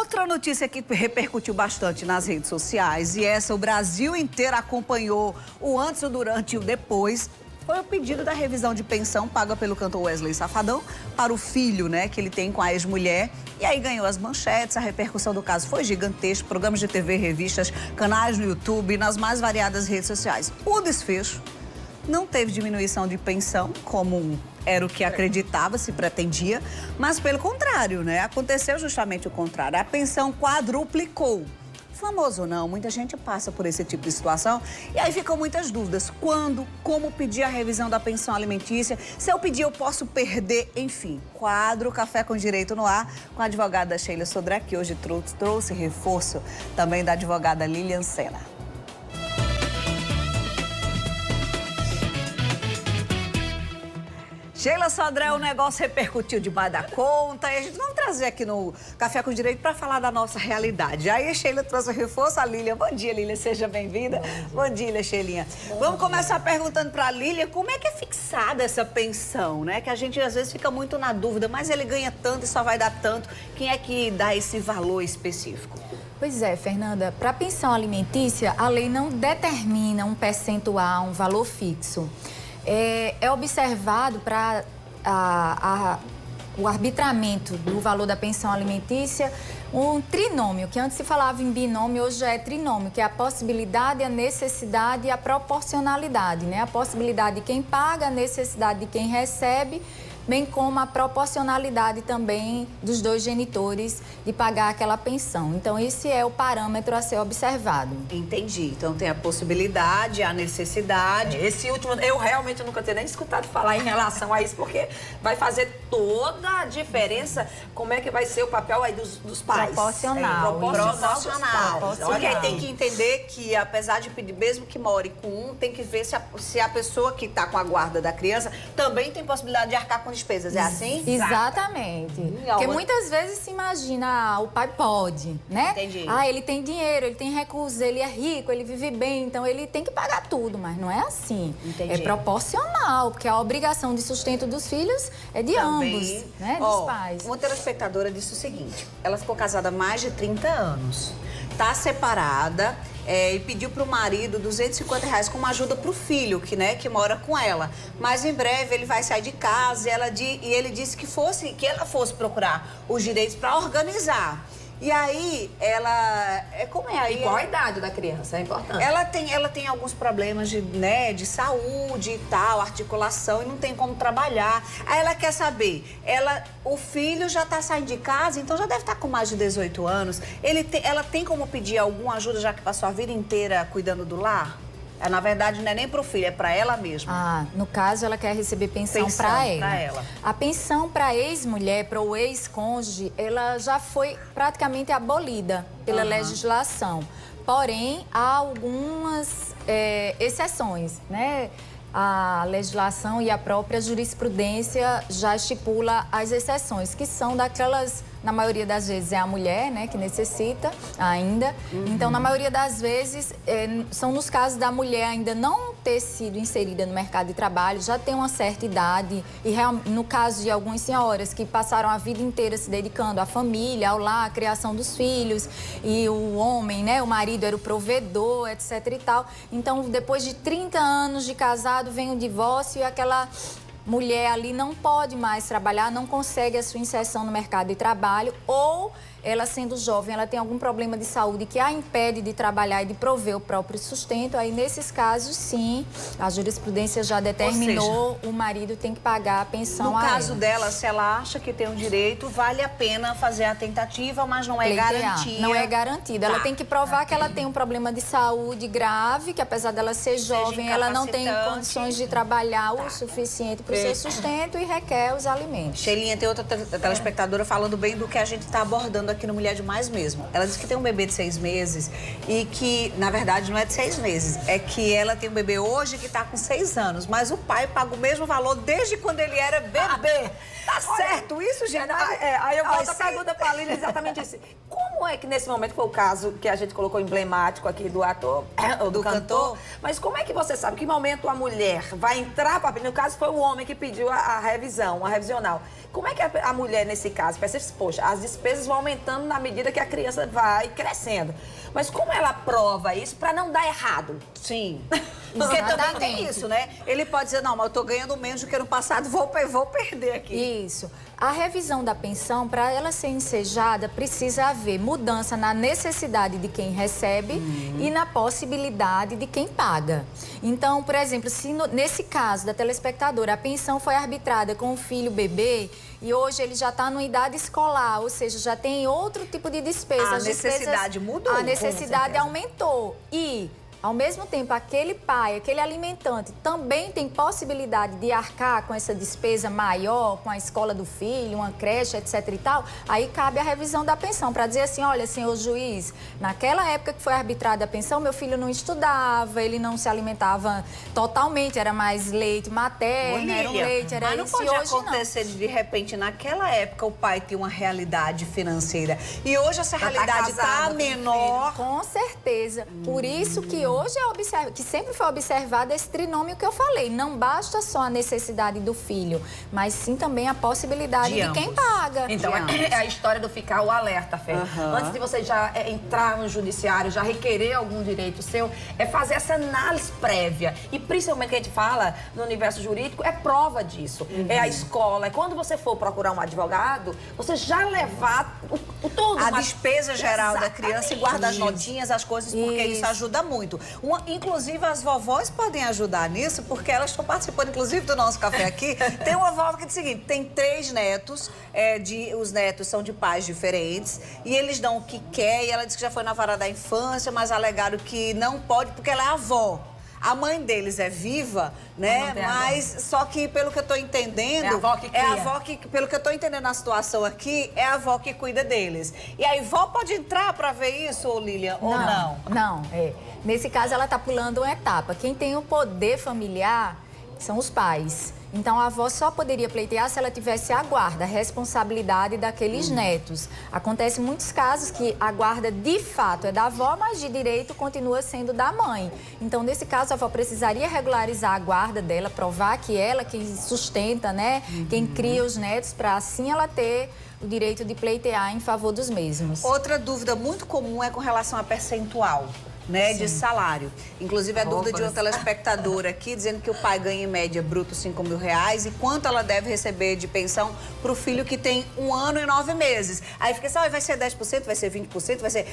Outra notícia que repercutiu bastante nas redes sociais, e essa o Brasil inteiro acompanhou o antes, o durante e o depois, foi o pedido da revisão de pensão paga pelo cantor Wesley Safadão para o filho, né, que ele tem com a ex-mulher. E aí ganhou as manchetes, a repercussão do caso foi gigantesca, programas de TV, revistas, canais no YouTube, nas mais variadas redes sociais. O desfecho não teve diminuição de pensão, como era o que acreditava, se pretendia, mas pelo contrário, né? Aconteceu justamente o contrário. A pensão quadruplicou. Famoso ou não, muita gente passa por esse tipo de situação e aí ficam muitas dúvidas. Quando, como pedir a revisão da pensão alimentícia, se eu pedir eu posso perder, enfim. Quadro Café com Direito no ar, com a advogada Sheila Sodré, que hoje trouxe reforço também da advogada Lilian Sena. Sheila Sodré, o negócio repercutiu debaixo da conta e a gente vai trazer aqui no Café com Direito para falar da nossa realidade. Aí a Sheila trouxe o reforço, a Lilian. Bom dia, Lilian, seja bem-vinda. Bom dia, Sheilinha. Vamos começar perguntando para a Lilian como é que é fixada essa pensão, né? Que a gente às vezes fica muito na dúvida, mas ele ganha tanto e só vai dar tanto. Quem é que dá esse valor específico? Pois é, Fernanda, para a pensão alimentícia, a lei não determina um percentual, um valor fixo. É observado para o arbitramento do valor da pensão alimentícia um trinômio, que antes se falava em binômio, hoje já é trinômio, que é a possibilidade, a necessidade e a proporcionalidade, né? A possibilidade de quem paga, a necessidade de quem recebe, bem como a proporcionalidade também dos dois genitores de pagar aquela pensão. Então, esse é o parâmetro a ser observado. Entendi. Então, tem a possibilidade, a necessidade. Esse último, eu realmente nunca tinha nem escutado falar em relação a isso, porque vai fazer toda a diferença como é que vai ser o papel aí dos pais. Proporcional. Proporcional. Porque aí tem que entender que, apesar de pedir, mesmo que more com um, tem que ver se a pessoa que está com a guarda da criança também tem possibilidade de arcar com despesas, é assim? Exatamente. Porque muitas vezes se imagina, o pai pode, né? Entendi. Ele tem dinheiro, ele tem recursos, ele é rico, ele vive bem, então ele tem que pagar tudo, mas não é assim. Entendi. É proporcional, porque a obrigação de sustento dos filhos é de ambos, né? Dos pais. Uma telespectadora disse o seguinte, ela ficou casada há mais de 30 anos, tá separada, e pediu para o marido R$250 como ajuda para o filho, que mora com ela. Mas em breve ele vai sair de casa e ele disse que ela fosse procurar os direitos para organizar. E aí, como é aí? E qual a idade da criança? É importante. Ela tem alguns problemas de saúde e tal, articulação, e não tem como trabalhar. Aí ela quer saber, o filho já está saindo de casa, então já deve estar com mais de 18 anos. Ela tem como pedir alguma ajuda, já que passou a vida inteira cuidando do lar? Na verdade, não é nem para o filho, é para ela mesma. No caso, ela quer receber pensão para ela. A pensão para ex-mulher, para o ex-cônjuge, ela já foi praticamente abolida pela legislação. Porém, há algumas exceções, né? A legislação e a própria jurisprudência já estipula as exceções, que são daquelas, na maioria das vezes é a mulher, né, que necessita ainda. Então, na maioria das vezes, são nos casos da mulher ainda não ter sido inserida no mercado de trabalho, já tem uma certa idade, e no caso de algumas senhoras que passaram a vida inteira se dedicando à família, ao lar, à criação dos filhos, e o homem, né, o marido era o provedor, etc e tal. Então, depois de 30 anos de casado, vem o divórcio e aquela mulher ali não pode mais trabalhar, não consegue a sua inserção no mercado de trabalho, ou ela sendo jovem, ela tem algum problema de saúde que a impede de trabalhar e de prover o próprio sustento. Aí, nesses casos, sim, a jurisprudência já determinou, o marido tem que pagar a pensão a ela. No caso dela, se ela acha que tem um direito, vale a pena fazer a tentativa, mas não é garantia. Não é garantida. Ela tem que provar que ela tem um problema de saúde grave, que apesar dela ser jovem, ela não tem condições de trabalhar o suficiente para o seu sustento e requer os alimentos. Sheilinha, tem outra telespectadora falando bem do que a gente está abordando aqui no Mulher Demais mesmo. Ela disse que tem um bebê de 6 meses e que, na verdade, não é de 6 meses. É que ela tem um bebê hoje que está com 6 anos, mas o pai paga o mesmo valor desde quando ele era bebê. Tá certo isso, gente? Aí eu volto a pergunta para a Lilian exatamente isso. Como como é que nesse momento foi o caso que a gente colocou emblemático aqui do ator, ou do cantor, mas como é que você sabe que momento a mulher vai entrar para pedir? No caso foi o homem que pediu a revisão, a revisional. Como é que a mulher, nesse caso, percebe, poxa, as despesas vão aumentando na medida que a criança vai crescendo. Mas como ela prova isso para não dar errado? Sim. Porque também tem isso, né? Ele pode dizer, não, mas eu tô ganhando menos do que no passado, vou perder aqui. Isso. A revisão da pensão, para ela ser ensejada, precisa haver mudança na necessidade de quem recebe e na possibilidade de quem paga. Então, por exemplo, se nesse caso da telespectadora, a pensão foi arbitrada com o filho bebê e hoje ele já está numa idade escolar, ou seja, já tem outro tipo de despesa. A necessidade mudou. A necessidade aumentou. E ao mesmo tempo, aquele pai, aquele alimentante também tem possibilidade de arcar com essa despesa maior, com a escola do filho, uma creche, etc e tal, aí cabe a revisão da pensão, para dizer assim, olha, senhor juiz, naquela época que foi arbitrada a pensão, meu filho não estudava, ele não se alimentava totalmente, era mais leite materno, era um leite, era mas isso. Não pode acontecer de repente, naquela época, o pai tinha uma realidade financeira e hoje essa realidade está menor. Com certeza. Por isso que hoje que sempre foi observado esse trinômio que eu falei. Não basta só a necessidade do filho, mas sim também a possibilidade de quem paga. Então, é a história do ficar o alerta, Fê. Antes de você já entrar no judiciário, já requerer algum direito seu, é fazer essa análise prévia. E principalmente que a gente fala no universo jurídico, é prova disso. É a escola. É quando você for procurar um advogado, você já levar todo a despesa geral da criança e guarda as notinhas, as coisas, porque isso ajuda muito. Inclusive, as vovós podem ajudar nisso, porque elas estão participando, inclusive, do nosso café aqui. Tem uma vovó que diz o seguinte, tem 3 netos, os netos são de pais diferentes, e eles dão o que quer, e ela diz que já foi na vara da infância, mas alegaram que não pode, porque ela é avó. A mãe deles é viva, né? Mas só que, pelo que eu tô entendendo... É a avó que cria. É a avó que, pelo que eu tô entendendo na situação aqui, é a avó que cuida deles. E aí, vó pode entrar pra ver isso, ou Lilian, ou não? Não, Nesse caso, ela tá pulando uma etapa. Quem tem o poder familiar são os pais. Então, a avó só poderia pleitear se ela tivesse a guarda, a responsabilidade daqueles netos. Acontece muitos casos que a guarda, de fato, é da avó, mas de direito continua sendo da mãe. Então, nesse caso, a avó precisaria regularizar a guarda dela, provar que ela quem sustenta, né? Quem cria os netos, para assim ela ter o direito de pleitear em favor dos mesmos. Outra dúvida muito comum é com relação a percentual, né, de salário. Inclusive, a dúvida de uma telespectadora aqui, dizendo que o pai ganha em média bruto R$5.000 e quanto ela deve receber de pensão para o filho que tem 1 ano e 9 meses. Aí fica assim, vai ser 10%, vai ser 20%, vai ser...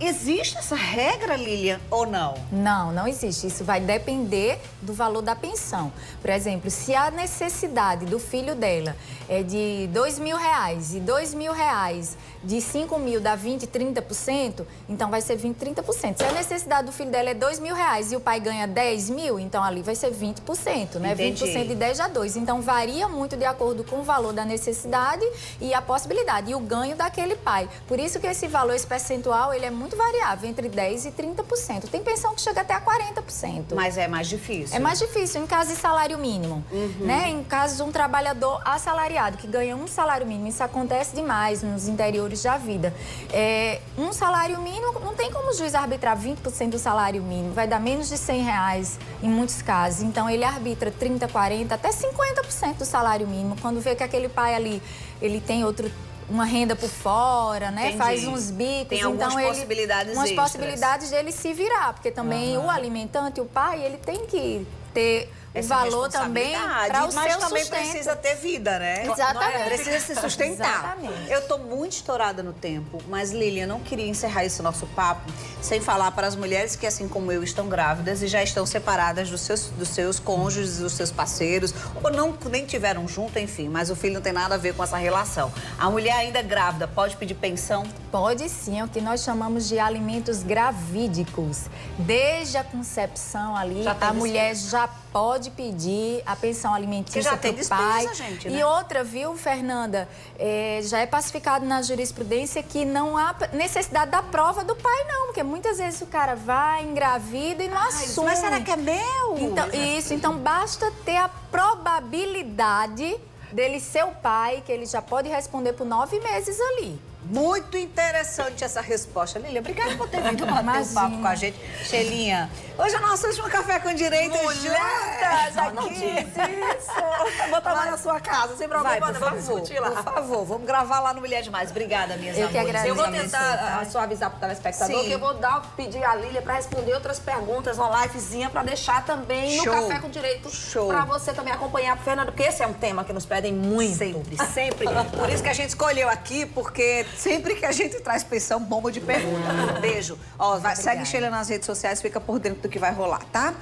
Existe essa regra, Lilian, ou não? Não existe. Isso vai depender do valor da pensão. Por exemplo, se a necessidade do filho dela é de R$2.000 e R$2.000 de 5.000 dá 20%, 30%, então vai ser 20%, 30%. Se a necessidade do filho dela é R$2.000 e o pai ganha 10.000, então ali vai ser 20%, né? Entendi. 20% de 10 a 2. Então varia muito de acordo com o valor da necessidade e a possibilidade e o ganho daquele pai. Por isso que esse valor, esse percentual, ele é muito variável, entre 10% e 30%. Tem pensão que chega até a 40%. Mas é mais difícil. É mais difícil em caso de salário mínimo, né? Em caso de um trabalhador assalariado que ganha um salário mínimo, isso acontece demais nos interiores da vida. Um salário mínimo, não tem como o juiz arbitrar 20% do salário mínimo, vai dar menos de R$100 em muitos casos. Então, ele arbitra 30%, 40%, até 50% do salário mínimo, quando vê que aquele pai ali, ele tem uma renda por fora, né? Entendi. Faz uns bicos. Tem algumas possibilidades umas extras. Possibilidades dele se virar, porque também o alimentante, o pai, ele tem que ter essa valor também para o seu mas também sustento. precisa ter vida, né? Exatamente. Precisa se sustentar. Exatamente. Eu tô muito estourada no tempo, mas Lilian, não queria encerrar esse nosso papo sem falar para as mulheres que, assim como eu, estão grávidas e já estão separadas dos seus cônjuges, dos seus parceiros, ou nem tiveram junto, enfim, mas o filho não tem nada a ver com essa relação. A mulher ainda grávida pode pedir pensão? Pode sim, é o que nós chamamos de alimentos gravídicos. Desde a concepção ali, a mulher já pode pedir a pensão alimentícia para o pai. Gente, né? E outra, viu, Fernanda, já é pacificado na jurisprudência que não há necessidade da prova do pai, não. Porque muitas vezes o cara vai, engravida e não assume. Mas será que é meu? Então basta ter a probabilidade dele ser o pai, que ele já pode responder por 9 meses ali. Muito interessante essa resposta. Lília, obrigada por ter vindo bater um papo com a gente. Shelinha, hoje é nosso último Café com Direito juntas aqui. Não diz isso. Vou tomar na sua casa, sem problema. Vamos discutir lá. Por favor, vamos gravar lá no Mulher Demais. Obrigada, minhas Eu que amores. agradeço. Eu vou tentar suavizar pro telespectador, Sim. que eu vou pedir a Lília para responder outras perguntas, uma livezinha para deixar também no Café com Direito. Show. Para você também acompanhar, Fernando, porque esse é um tema que nos pedem muito. Sempre, sempre. Por isso que a gente escolheu aqui, porque sempre que a gente traz pensão, bomba de pergunta. Beijo. Ó, segue Sheila nas redes sociais, fica por dentro do que vai rolar, tá?